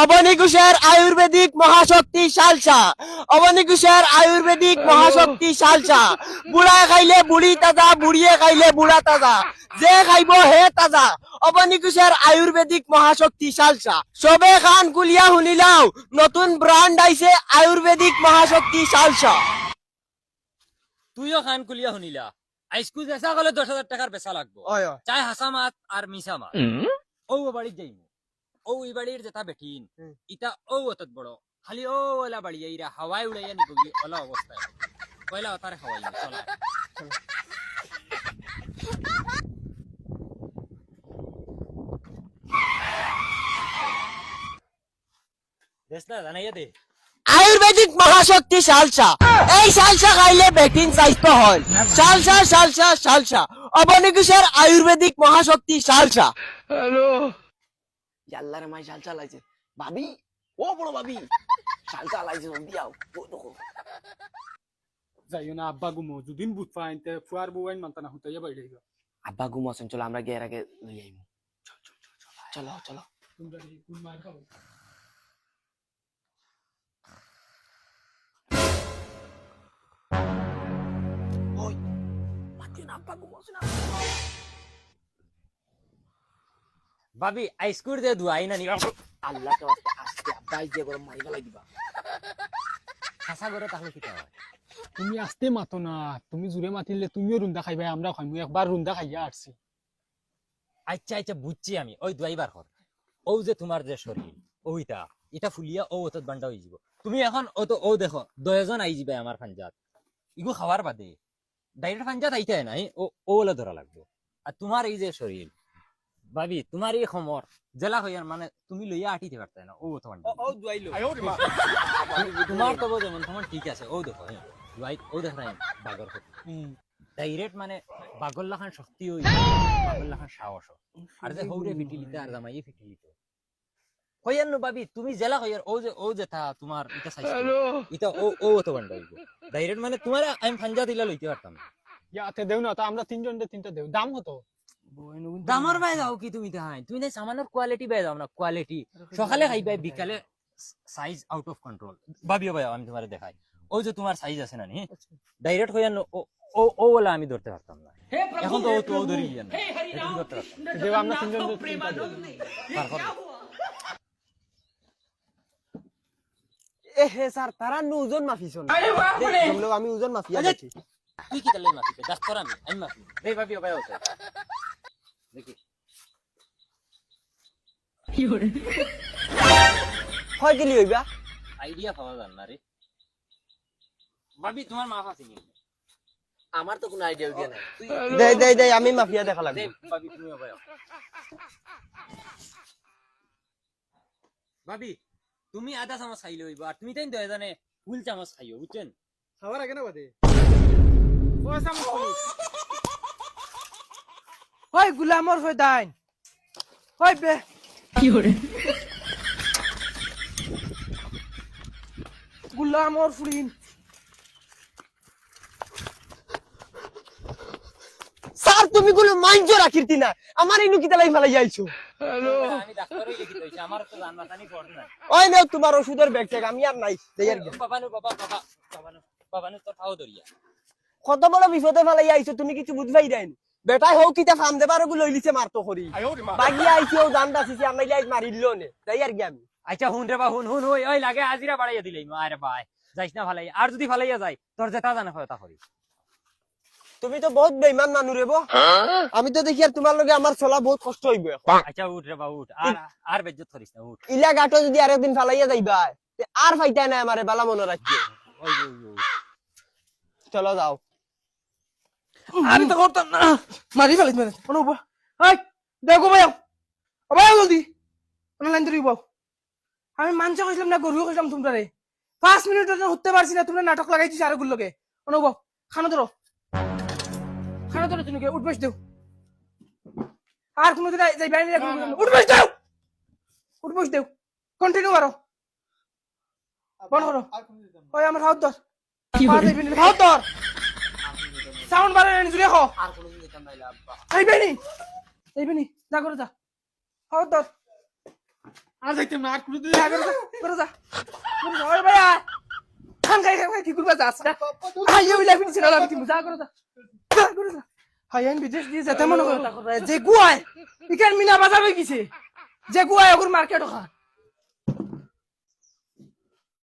অবনী ঘোষের আয়ুর্বেদিক মহাশক্তি সালসা। অবনী ঘোষের আয়ুর্বেদিক মহাশক্তি সালসা। বুড়ায় খাইলে বুড়ি তাজা, বুড়িয়ে খাইলে বুড়া তাজা, যে খাইব হে তাজা। অবনী ঘোষের আয়ুর্বেদিক মহাশক্তি সালসা। সবে খান কুলিয়া শুনিলাও, নতুন ব্র্যান্ড আইছে আয়ুর্বেদিক মহাশক্তি সালসা। তুইও খান কুলিয়া শুনিলা, আইসকু যেসা গলে 10,000 টাকার বেচা লাগবো, চাই হাসা মাত আর মিছা মাত। ও বাড়ির যাইমু, ও এই বাড়ির যেটা বেটিন ইটা ও অত বড়, খালি ও ওলা বাড়ি ইরা হাওয়ায় উড়াইয়া নিবি ওলা অবস্থায়, কয়লা তার হাওয়াই চলা। দেশ না জানাইয়া দে আয়ুর্বেদিক মহাশক্তি সালসা। এই সালসা খাইলে বেটিন স্বাস্থ্য হয়। Salsa salsa salsa. অবনী ঘোষের আয়ুর্বেদিক মহাশক্তি সালসা। আল্লাহর মাই শাল চালাইছে ভাবি, ও বড় ভাবি শাল চালাইছে, জলদি আও। ও দেখো যাইও না আব্বা গুমো যদিন বুঝ পাইন তে ফুয়ার বউয়াইন মানতা না হুতাইয়া বাইরে যাইবা। আব্বা ঘুমাছেন, চলো আমরা গিয়ে এর আগে লই আইমু। চলো চলো তোমরা এই কোন মার খাও। ওই মাতিও না, আব্বা ঘুমাছে না। ভাবি আইসকুর দে দুয়াই না নি আল্লাহ তো আজকে আব্বা যে গরম মারি ফেলাই দিবা। হাসা করে তাহলে কি হয়? তুমি আস্তে মাতো না, তুমি জুড়ে মাতিলে তুমিও রুন্দা খাইবা, আমরা খাইমু। একবার রুন্দা খাইয়া আসছি। আচ্ছা আচ্ছা বুঝছি আমি, ওই দুয়াইবার হর ও যে তোমার যে শরীর ওইটা এটা ফুলিয়া ও অত বান্ডা হয়ে যাব। তুমি এখন ও তো ও দেখো 10 জন আই যাবে আমার ফাঞ্জাত, ইগো খাওয়ার বাদে ডাইরেক্ট ফাঞ্জাত আইতে নাই, ও ওলা ধরা লাগবে। আর তোমার এই যে শরীর ভাবি, তোমার এই খমর জেলা হইয়ার মানে তুমি লইয়া আটিতে পারতে না, ও তো বান্ডা ও দুয়াইলো তোমার তো যেমন তোমার ঠিক আছে, ও দেখো দুয়াই ও দেখ নাই বাগর ডাইরেক্ট মানে বাগর লাখান শক্তি হই, বাগর লাখান সাহস। আর যে হৌরে ফিটিলিতে আর জামাই ফিটিলিতে হইয়ার নো ভাবি, তুমি জেলা হইয়ার ও যে তা তোমার এটা চাইছো এটা ও তো বান্ডা হইব ডাইরেক্ট মানে তোমার আমি ফাঞ্জা দিলা লইতে পারতাম না। ইয়াতে দেও না, তা আমরা তিনজন দে তিনটা দেও। দাম কত? দামর বাই যাও কি তুমি তাহাই, তুমি না সামানের কোয়ালিটি বাই যাও না, কোয়ালিটি সকালে খাইবাই বিকালে সাইজ আউট অফ কন্ট্রোল। ভাবিও ভাই আমি তোমারে দেখাই, ও যে তোমার সাইজ আছে না নি ডাইরেক্ট হইয়ার ও ওলা আমি ধরতে পারতাম না, এখন তো ও ধরি লিয়া না ধরতে পারতাম। দেও আমরা তিনজন দে তিনটা দেও। তারপর এ হে স্যার, তারা ওজন মাফিছন। আমি ওজন মাফিয়া দেখি। তুই কি তাহলে মাফি দে, ডাক্তার আমি মাফি দেই ভাবিও ভাই ওকে দেখি হয় গেলি হইবা। আইডিয়া পাওয়া যান না রে ভাবি, তোমার মাফ আছে কি? আমার তো কোনো আইডিয়া উইডিয়া নাই। দেই দেই দেই, আমি মাফিয়া দেখা লাগবে। দেই ভাবি তুমিও ভাই ভাবি, তুমি আধা চামচ খাইলে হইব, আর তুমি তাই দয়জনে ফুল চামচ খাইও, বুঝছেন? খাবার আগে না বাদে ও সামনে ওই গুলামর ফয়দাইন ওই বে কি করে গুলামর ফুরিন স্যার তুমি গুলো মাইন্ডো রাখিরতি না, আমার ইনু কি তালাই ফেলাই যাইছো। আমি ডাক্তারই লিখি দইছি, আমার তো জানা জানি পড়ে না। ওই নাও তোমার ওষুধের ব্যাগ ট্যাগ, আমি আর নাই। দেই আর কি। বাবানু তো খাও দরিয়া। কত বড় বিপদে ফেলাই আইছো, তুমি কিছু বুঝবাই দেন। বেটাই হোক কিটা ফার্ম দেবার গুলো লইলিছে মারতো করি বাগি আইছি, ও জান দাসিছি, আমি লাইজ মারিল নে। দেই আর কি আমি। আচ্ছা হুন রে বা হুন ওই লাগে আজিরা বাড়াইয়া দিলাই আরে ভাই যাইস না ফালাই, আর যদি ফালাইয়া যায় তোর যেটা জানা হয় তা করি। তুমি তো বহুত বেইমান মানুষ রে বো। আমি তো দেখি আর তোমার লগে আমার চলা বহুত কষ্ট হইব এখন। আচ্ছা উঠ রে বা উঠ, আর বেজ্জত করিস না, উঠ। ইলা গাটো যদি আরেকদিন ফালাইয়া যাইবা তে আর ফাইতা না আমারে, বালা মনে রাখি। ওই চলো যাও। আমি তো করতাম না, মারি ফেলিস মানে অনুব ওই দেখো ভাই ভাই জলদি লাইন ধরিব। আমি মানছে কইছিলাম না, গরু কইছিলাম তোমরা রে 5 মিনিট হতে পারছি না, তোমরা নাটক লাগাইছিস আর গুলোকে। অনুব খানা ধরো, খানা ধরো, তুমি উঠবেশ দেও, আর কোনো দিন যাই বাইরে উঠবেশ দেও, উঠবেশ দেও, কন্টিনিউ করো, বন্ধ করো। ওই আমার হাত ধর, হাত ধর, সাউন্ড বাড়াই জুড়ে খো, আর কোনদিন যেতাম না আব্বা। এইবেনি যা করে যা, হাত ধর। আর যাইতে না আর কোনো দিন যা, করে যা, করে যা। করে যা, ওই ভাইয়া। খান খাই খাই খাই কি করবা যাস না? হাইয়ে উইলা ফিরছি না, আমি তুমি যা করে যা। যা, করে যা। হাইয়ান বিদেশ দিয়ে যেতে মনে করে তা করে। যে গুয়ায়, ইখান মিনা বাজার হয়ে গেছে। যে গুয়ায় ওগুর মার্কেট ওখান।